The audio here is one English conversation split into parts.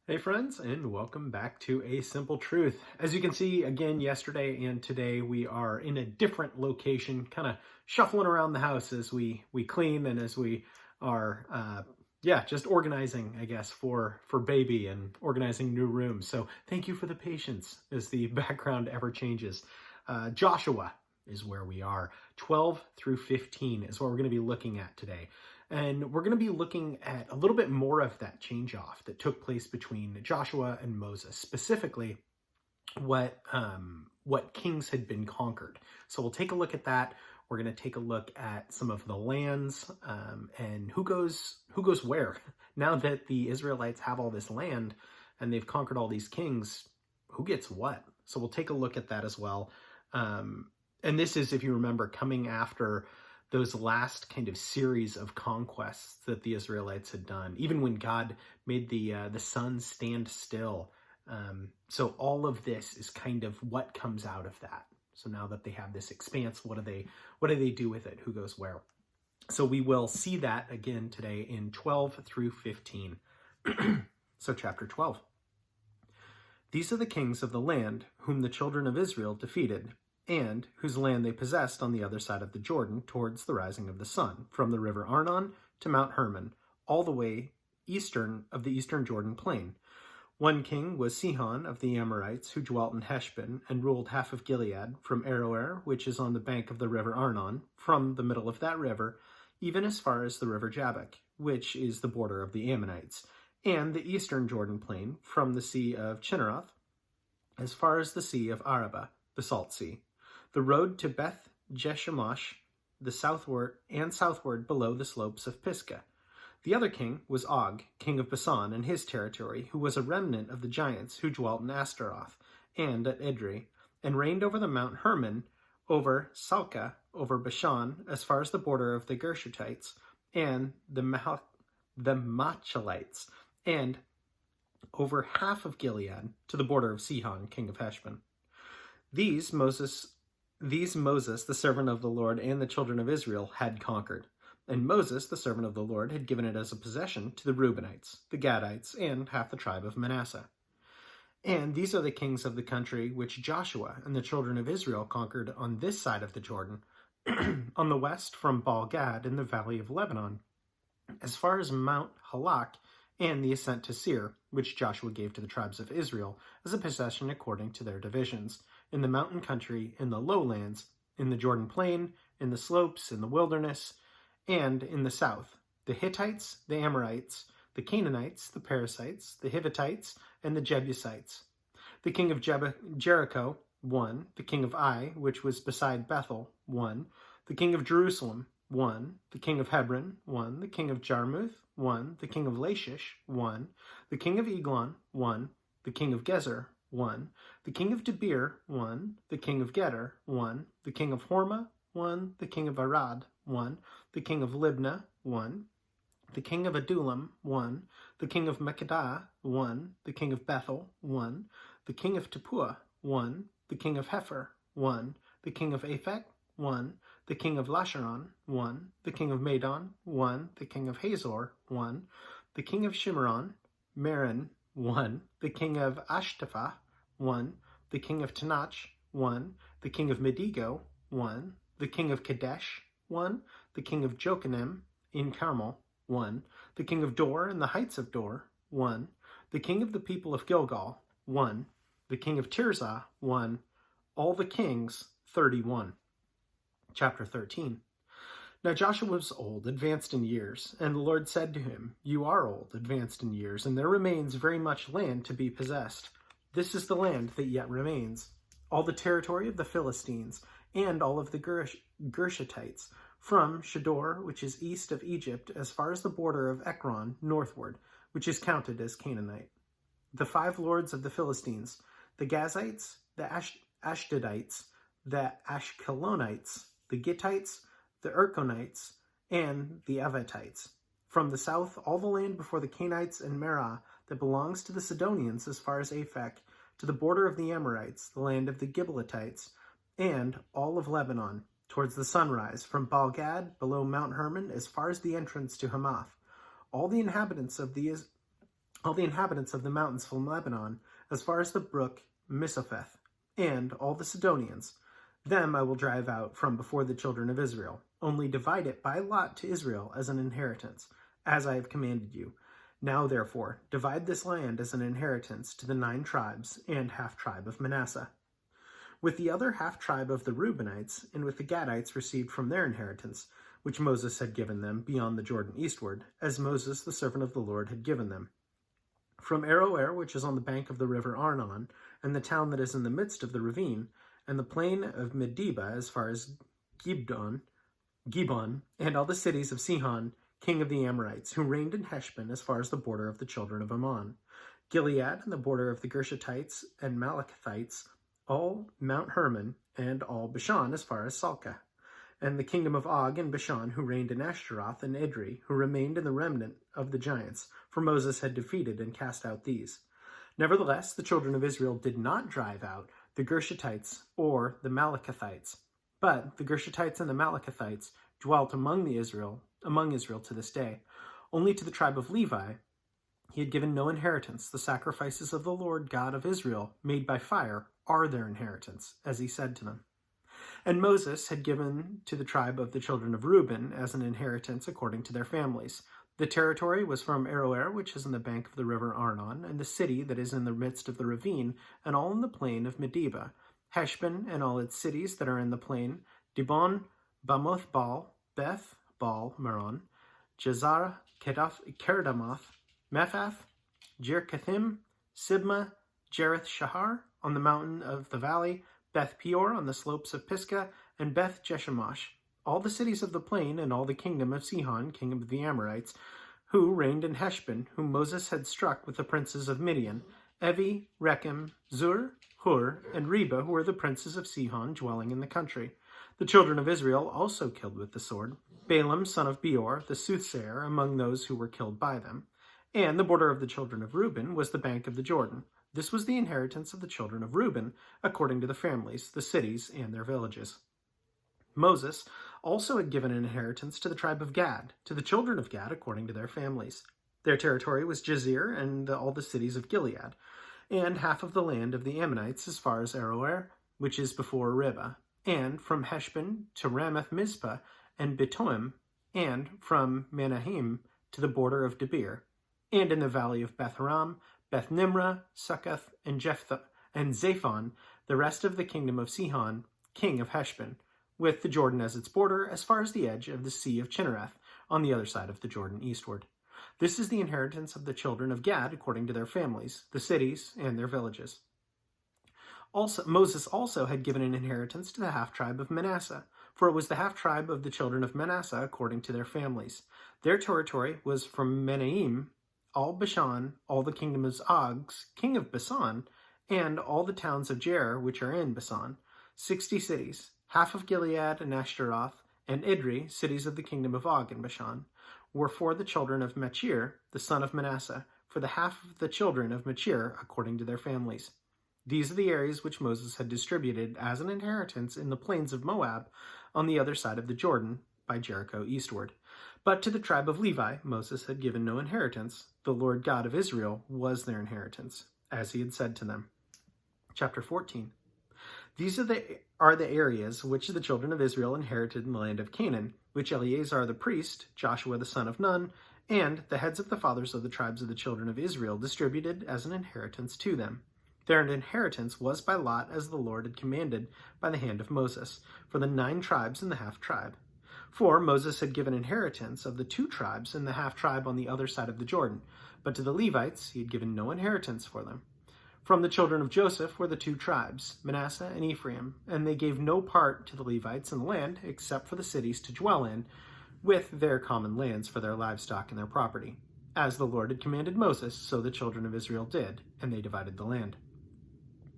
Hey friends, and welcome back to A Simple Truth. As you can see, again, yesterday and today we are in a different location, kind of shuffling around the house as we clean and as we are, just organizing, I guess, for baby and organizing new rooms. So thank you for the patience as the background ever changes. Joshua is where we are. 12 through 15 is what we're going to be looking at today. And we're going to be looking at a little bit more of that change off that took place between Joshua and Moses, specifically what kings had been conquered. So we'll take a look at that. We're going to take a look at some of the lands and who goes where. Now that the Israelites have all this land and they've conquered all these kings, who gets what? So we'll take a look at that as well. And this is, if you remember, coming after those last kind of series of conquests that the Israelites had done, even when God made the sun stand still. So all of this is kind of what comes out of that. So now that they have this expanse, what do they do with it? Who goes where? So we will see that again today in 12 through 15. So chapter 12. These are the kings of the land whom the children of Israel defeated, and whose land they possessed on the other side of the Jordan towards the rising of the sun, from the river Arnon to Mount Hermon, all the way eastern of the eastern Jordan plain. One king was Sihon of the Amorites, who dwelt in Heshbon, and ruled half of Gilead, from Aroer, which is on the bank of the river Arnon, from the middle of that river, even as far as the river Jabbok, which is the border of the Ammonites, and the eastern Jordan plain, from the sea of Chinneroth, as far as the sea of Arabah, the salt sea. The road to Beth Jeshemosh, the southward below the slopes of Pisgah. The other king was Og, king of Bashan, and his territory, who was a remnant of the giants who dwelt in Ashtaroth and at Edrei, and reigned over the Mount Hermon, over Salcah, over Bashan, as far as the border of the Gershites and the Machalites, and over half of Gilead to the border of Sihon, king of Heshbon. These Moses, the servant of the Lord, and the children of Israel had conquered. And Moses, the servant of the Lord, had given it as a possession to the Reubenites, the Gadites, and half the tribe of Manasseh. And these are the kings of the country which Joshua and the children of Israel conquered on this side of the Jordan, on the west from Baal-Gad in the valley of Lebanon, as far as Mount Halak, and the ascent to Seir, which Joshua gave to the tribes of Israel as a possession according to their divisions, in the mountain country, in the lowlands, in the Jordan plain, in the slopes, in the wilderness, and in the south, the Hittites, the Amorites, the Canaanites, the Perizzites, the Hivitites, and the Jebusites. The king of Jericho, 1. The king of Ai, which was beside Bethel, 1. The king of Jerusalem, 1. The king of Hebron, 1. The king of Jarmuth, 1. The king of Lachish, 1. The king of Eglon, 1. The king of Gezer, 1. The king of Debir, 1. The king of Geder, 1. The king of Hormah, 1. The king of Arad, 1. The king of Libnah, 1. The king of Adullam, 1. The king of Makkedah, 1. The king of Bethel, 1. The king of Tappuah, 1. The king of Hepher, 1. The king of Aphek, 1. The king of Lasharon, 1. The king of Madon, 1. The king of Hazor, 1. The king of Shimron, Meron, 1. The king of Ashtapha, 1. The king of Tanach, 1. The king of Medigo, 1. The king of Kadesh, 1. The king of Jochanim in Carmel, 1. The king of Dor in the heights of Dor, 1. The king of the people of Gilgal, 1. The king of Tirzah, 1. All the kings, 31. Chapter 13. Now Joshua was old, advanced in years, and the Lord said to him, You are old, advanced in years, and there remains very much land to be possessed. This is the land that yet remains, all the territory of the Philistines, and all of the Gershites, from Shador, which is east of Egypt, as far as the border of Ekron, northward, which is counted as Canaanite. The 5 lords of the Philistines, the Gazites, the Ashdodites, the Ashkelonites, the Gittites, the Erkonites, and the Avitites. From the south, all the land before the Canaanites and Merah that belongs to the Sidonians as far as Aphek, to the border of the Amorites, the land of the Gibeonites, and all of Lebanon, towards the sunrise, from Baal-Gad below Mount Hermon as far as the entrance to Hamath. All the inhabitants of all the inhabitants of the mountains from Lebanon, as far as the brook Misopheth, and all the Sidonians. Them I will drive out from before the children of Israel. Only divide it by lot to Israel as an inheritance, as I have commanded you. Now, therefore, divide this land as an inheritance to the 9 tribes and half-tribe of Manasseh. With the other half-tribe of the Reubenites, and with the Gadites received from their inheritance, which Moses had given them beyond the Jordan eastward, as Moses, the servant of the Lord, had given them. From Aroer, which is on the bank of the river Arnon, and the town that is in the midst of the ravine, and the plain of Medeba as far as Gibon, and all the cities of Sihon, king of the Amorites, who reigned in Heshbon as far as the border of the children of Ammon, Gilead, and the border of the Gershites and Malachithites, all Mount Hermon, and all Bashan as far as Salcah, and the kingdom of Og and Bashan, who reigned in Ashtaroth and Edrei, who remained in the remnant of the giants, for Moses had defeated and cast out these. Nevertheless, the children of Israel did not drive out the Gershites or the Malachithites, but the Gershites and the Malachithites dwelt among Israel to this day. Only to the tribe of Levi he had given no inheritance. The sacrifices of the Lord God of Israel, made by fire, are their inheritance, as he said to them. And Moses had given to the tribe of the children of Reuben as an inheritance according to their families. The territory was from Aroer, which is in the bank of the river Arnon, and the city that is in the midst of the ravine, and all in the plain of Medeba, Heshbon and all its cities that are in the plain, Dibon, Bamoth Baal, Beth Baal Meron, Jezara, Kerdamoth, Mephath, Jirkathim, Sibma, Jereth Shahar, on the mountain of the valley, Beth Peor on the slopes of Pisgah, and Beth Jeshemosh, all the cities of the plain, and all the kingdom of Sihon, king of the Amorites, who reigned in Heshbon, whom Moses had struck with the princes of Midian, Evi, Rechem, Zur, Hur, and Reba, who were the princes of Sihon, dwelling in the country. The children of Israel also killed with the sword Balaam, son of Beor, the soothsayer, among those who were killed by them. And the border of the children of Reuben was the bank of the Jordan. This was the inheritance of the children of Reuben, according to the families, the cities, and their villages. Moses also had given an inheritance to the tribe of Gad, to the children of Gad, according to their families. Their territory was Jazer and all the cities of Gilead, and half of the land of the Ammonites as far as Aroer, which is before Ribah, and from Heshbon to Ramath Mizpah and Betoim, and from Manahem to the border of Debir, and in the valley of Beth Haram, Beth Nimrah, Succoth, and Zaphon, the rest of the kingdom of Sihon, king of Heshbon, with the Jordan as its border, as far as the edge of the sea of Chinnereth, on the other side of the Jordan eastward. This is the inheritance of the children of Gad, according to their families, the cities, and their villages. Moses also had given an inheritance to the half-tribe of Manasseh, for it was the half-tribe of the children of Manasseh, according to their families. Their territory was from Menaim, all Bashan, all the kingdom of Og, king of Bashan, and all the towns of Jair, which are in Bashan, 60 cities, half of Gilead and Ashtaroth, and Edrei, cities of the kingdom of Og in Bashan, were for the children of Machir, the son of Manasseh, for the half of the children of Machir, according to their families. These are the areas which Moses had distributed as an inheritance in the plains of Moab, on the other side of the Jordan, by Jericho eastward. But to the tribe of Levi, Moses had given no inheritance. The Lord God of Israel was their inheritance, as he had said to them. Chapter 14. These are the areas which the children of Israel inherited in the land of Canaan, which Eleazar the priest, Joshua the son of Nun, and the heads of the fathers of the tribes of the children of Israel distributed as an inheritance to them. Their inheritance was by lot, as the Lord had commanded by the hand of Moses, for the 9 tribes and the half-tribe. For Moses had given inheritance of the 2 tribes and the half-tribe on the other side of the Jordan, but to the Levites he had given no inheritance for them. From the children of Joseph were the 2 tribes, Manasseh and Ephraim, and they gave no part to the Levites in the land, except for the cities to dwell in, with their common lands for their livestock and their property. As the Lord had commanded Moses, so the children of Israel did, and they divided the land.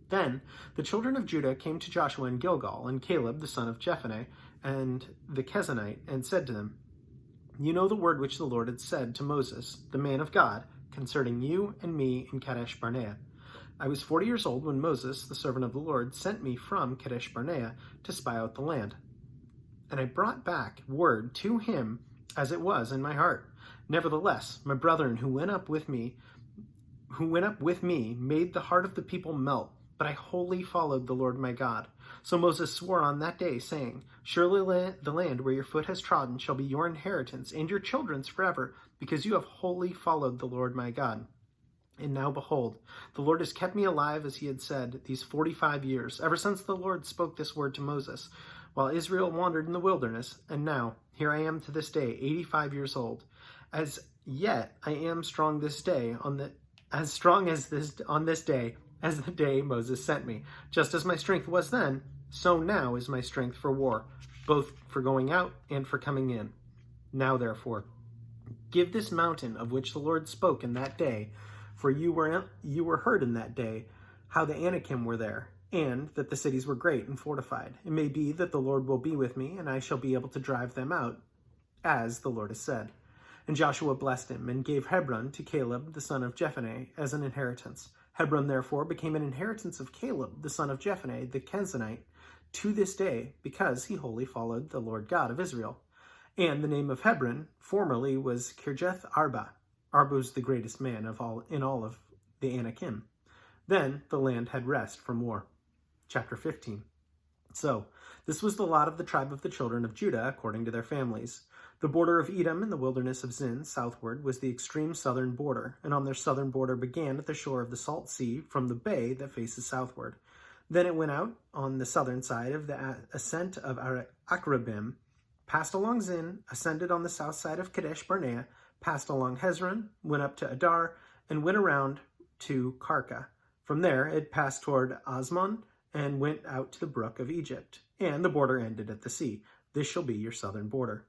Then the children of Judah came to Joshua in Gilgal, and Caleb the son of Jephunneh, and the Kenizzite, and said to them, You know the word which the Lord had said to Moses, the man of God, concerning you and me in Kadesh Barnea. I was 40 years old when Moses, the servant of the Lord, sent me from Kadesh Barnea to spy out the land. And I brought back word to him as it was in my heart. Nevertheless, my brethren who went up with me who went up with me made the heart of the people melt, but I wholly followed the Lord my God. So Moses swore on that day, saying, Surely the land where your foot has trodden shall be your inheritance and your children's forever, because you have wholly followed the Lord my God. And now behold, the Lord has kept me alive as he had said these 45 years, ever since the Lord spoke this word to Moses, while Israel wandered in the wilderness. And now, here I am to this day, 85 years old. As yet I am strong this day on this day as the day Moses sent me. Just as my strength was then, so now is my strength for war, both for going out and for coming in. Now therefore, give this mountain of which the Lord spoke in that day, for you were heard in that day, how the Anakim were there, and that the cities were great and fortified. It may be that the Lord will be with me, and I shall be able to drive them out, as the Lord has said. And Joshua blessed him, and gave Hebron to Caleb, the son of Jephunneh, as an inheritance. Hebron therefore became an inheritance of Caleb, the son of Jephunneh, the Kenizzite, to this day, because he wholly followed the Lord God of Israel. And the name of Hebron formerly was Kirjath Arba. Arba was the greatest man in all of the Anakim. Then the land had rest from war. Chapter 15. So, this was the lot of the tribe of the children of Judah according to their families. The border of Edom in the wilderness of Zin southward was the extreme southern border, and on their southern border began at the shore of the Salt Sea from the bay that faces southward. Then it went out on the southern side of the ascent of Akrabim, passed along Zin, ascended on the south side of Kadesh Barnea, passed along Hezron, went up to Adar, and went around to Karka. From there it passed toward Asmon, and went out to the brook of Egypt, and the border ended at the sea. This shall be your southern border.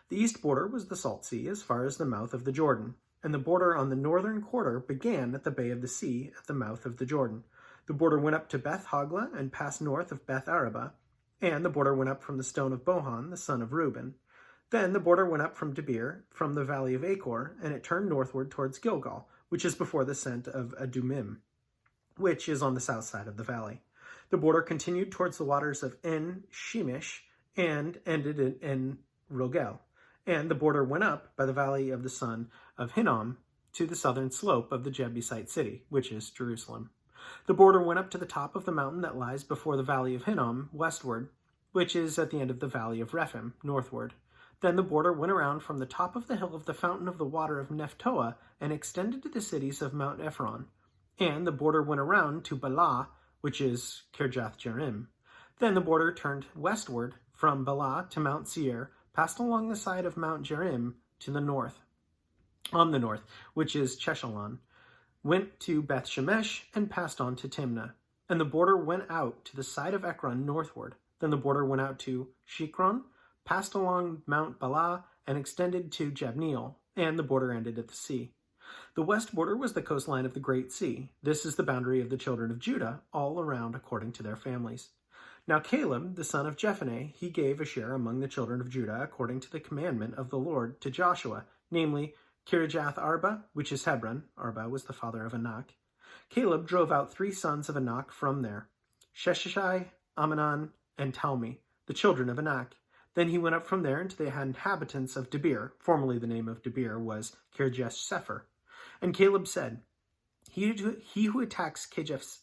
The east border was the Salt Sea as far as the mouth of the Jordan, and the border on the northern quarter began at the bay of the sea at the mouth of the Jordan. The border went up to Beth Hogla and passed north of Beth Araba, and the border went up from the stone of Bohan, the son of Reuben. Then the border went up from Debir, from the valley of Achor, and it turned northward towards Gilgal, which is before the ascent of Adumim, which is on the south side of the valley. The border continued towards the waters of En Shemesh and ended in En Rogel. And the border went up by the valley of the son of Hinnom to the southern slope of the Jebusite city, which is Jerusalem. The border went up to the top of the mountain that lies before the valley of Hinnom westward, which is at the end of the valley of Rephaim northward. Then the border went around from the top of the hill of the fountain of the water of Nephtoah and extended to the cities of Mount Ephron. And the border went around to Bala, which is Kirjath Jearim. Then the border turned westward from Bala to Mount Seir, passed along the side of Mount Jearim to the north, on the north, which is Cheshalon, went to Beth Shemesh, and passed on to Timnah. And the border went out to the side of Ekron northward. Then the border went out to Shikron, passed along Mount Bala, and extended to Jabneel, and the border ended at the sea. The west border was the coastline of the Great Sea. This is the boundary of the children of Judah, all around according to their families. Now Caleb, the son of Jephunneh, he gave a share among the children of Judah according to the commandment of the Lord to Joshua, namely Kirjath Arba, which is Hebron. Arba was the father of Anak. Caleb drove out 3 sons of Anak from there, Sheshai, Amnon, and Talmi, the children of Anak. Then he went up from there into the inhabitants of Debir. Formerly the name of Debir was Kirjath Sepher. And Caleb said, He who attacks Kirjath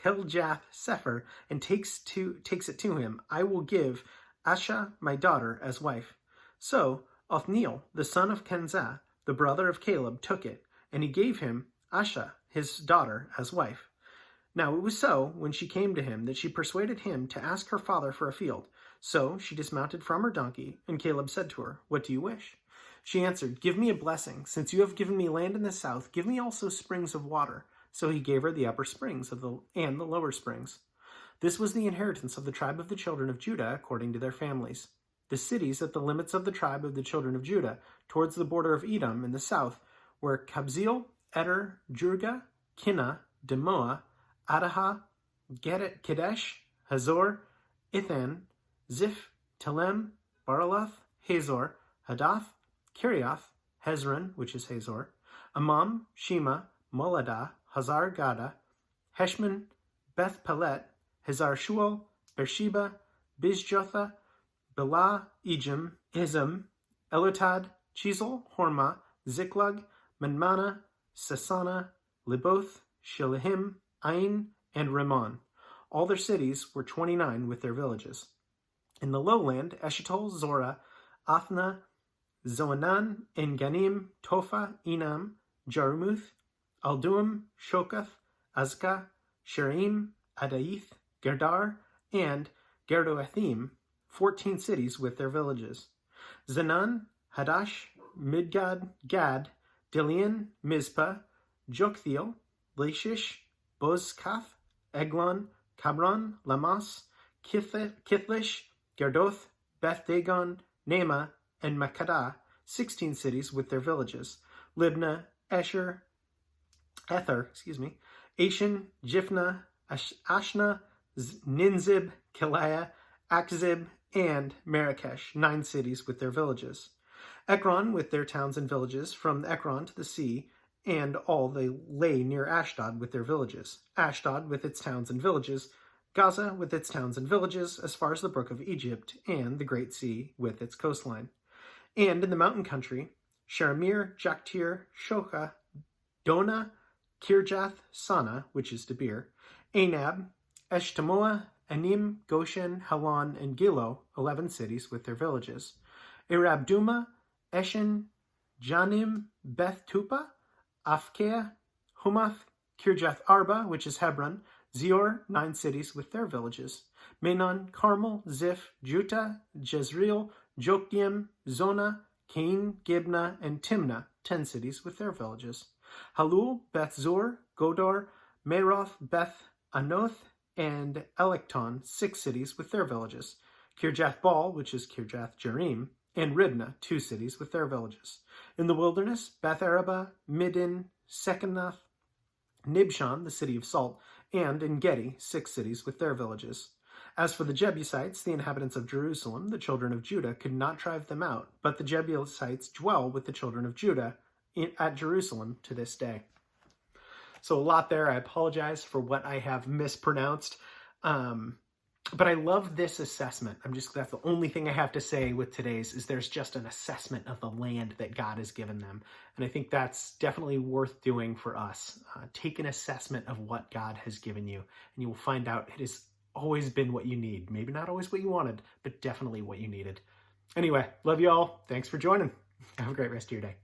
Sepher and takes it to him, I will give Asha my daughter as wife. So Othniel, the son of Kenza, the brother of Caleb, took it, and he gave him Asha, his daughter, as wife. Now it was so, when she came to him, that she persuaded him to ask her father for a field. So she dismounted from her donkey, and Caleb said to her, What do you wish? She answered, Give me a blessing. Since you have given me land in the south, give me also springs of water. So he gave her the upper springs and the lower springs. This was the inheritance of the tribe of the children of Judah according to their families. The cities at the limits of the tribe of the children of Judah, towards the border of Edom in the south, were Kabzeel, Eder, Jurga, Kinna, Demoa, Adaha, Kadesh, Hazor, Ithan, Ziph, Telem, Baraloth, Hazor, Hadath, Kiriath, Hezron, which is Hazor, Amam, Shema, Moladah, Hazar Gada, Heshman, Beth Pelet, Hazar Shual, Beersheba, Bizjotha, Bela, Ejim, Izam, Elotad, Chisel, Horma, Ziklag, Manmana, Sasana, Liboth, Shilahim, Ain, and Rimmon. All their cities were 29 with their villages. In the lowland, Eshtaol, Zorah, Athna, Zoanan, En-Ganim, Topha, Enam, Jarmuth, Alduim, Shokath, Azekah, Sheraim, Adaith, Gerdar, and Gerdoathim, 14 cities with their villages. Zanan, Hadash, Midgad, Gad, Dilian, Mizpah, Joktheel, Lachish, Bozkath, Eglon, Cabron, Lamas, Kithlish, Gerdoth, Beth Dagon, Nema, and Makkedah, 16 cities with their villages. Libnah, Ether, Ashan, Jiphna, Ashna, Ninzib, Kiliah, Akzib, and Marrakesh, 9 cities with their villages. Ekron with their towns and villages, from Ekron to the sea, and all they lay near Ashdod with their villages. Ashdod with its towns and villages, Gaza with its towns and villages, as far as the brook of Egypt, and the Great Sea with its coastline. And in the mountain country, Sheramir, Jactir, Shoka, Dona, Kirjath, Sana, which is Debir, Anab, Eshtemoa, Anim, Goshen, Halan, and Gilo, 11 cities with their villages. Arab Duma, Eshen, Janim, Beth Tupa, Afkea, Humath, Kirjath Arba, which is Hebron, Zior, 9 cities with their villages. Menon, Carmel, Ziph, Juta, Jezreel, Jokdeam, Zona, Cain, Gibna, and Timnah, 10 cities with their villages. Halul, Beth Zur, Godor, Meroth, Beth Anoth, and Electon, 6 cities with their villages. Kirjath Baal, which is Kirjath Jearim, and Ribnah, 2 cities with their villages. In the wilderness, Beth Araba, Midin, Sekenath, Nibshan, the city of salt, and En-Gedi, 6 cities with their villages. As for the Jebusites, the inhabitants of Jerusalem, the children of Judah could not drive them out, but the Jebusites dwell with the children of Judah at Jerusalem to this day. So a lot there. I apologize for what I have mispronounced. But I love this assessment. That's the only thing I have to say with today's is there's just an assessment of the land that God has given them. And I think that's definitely worth doing for us. Take an assessment of what God has given you, and you will find out it has always been what you need. Maybe not always what you wanted, but definitely what you needed. Anyway, love you all. Thanks for joining. Have a great rest of your day.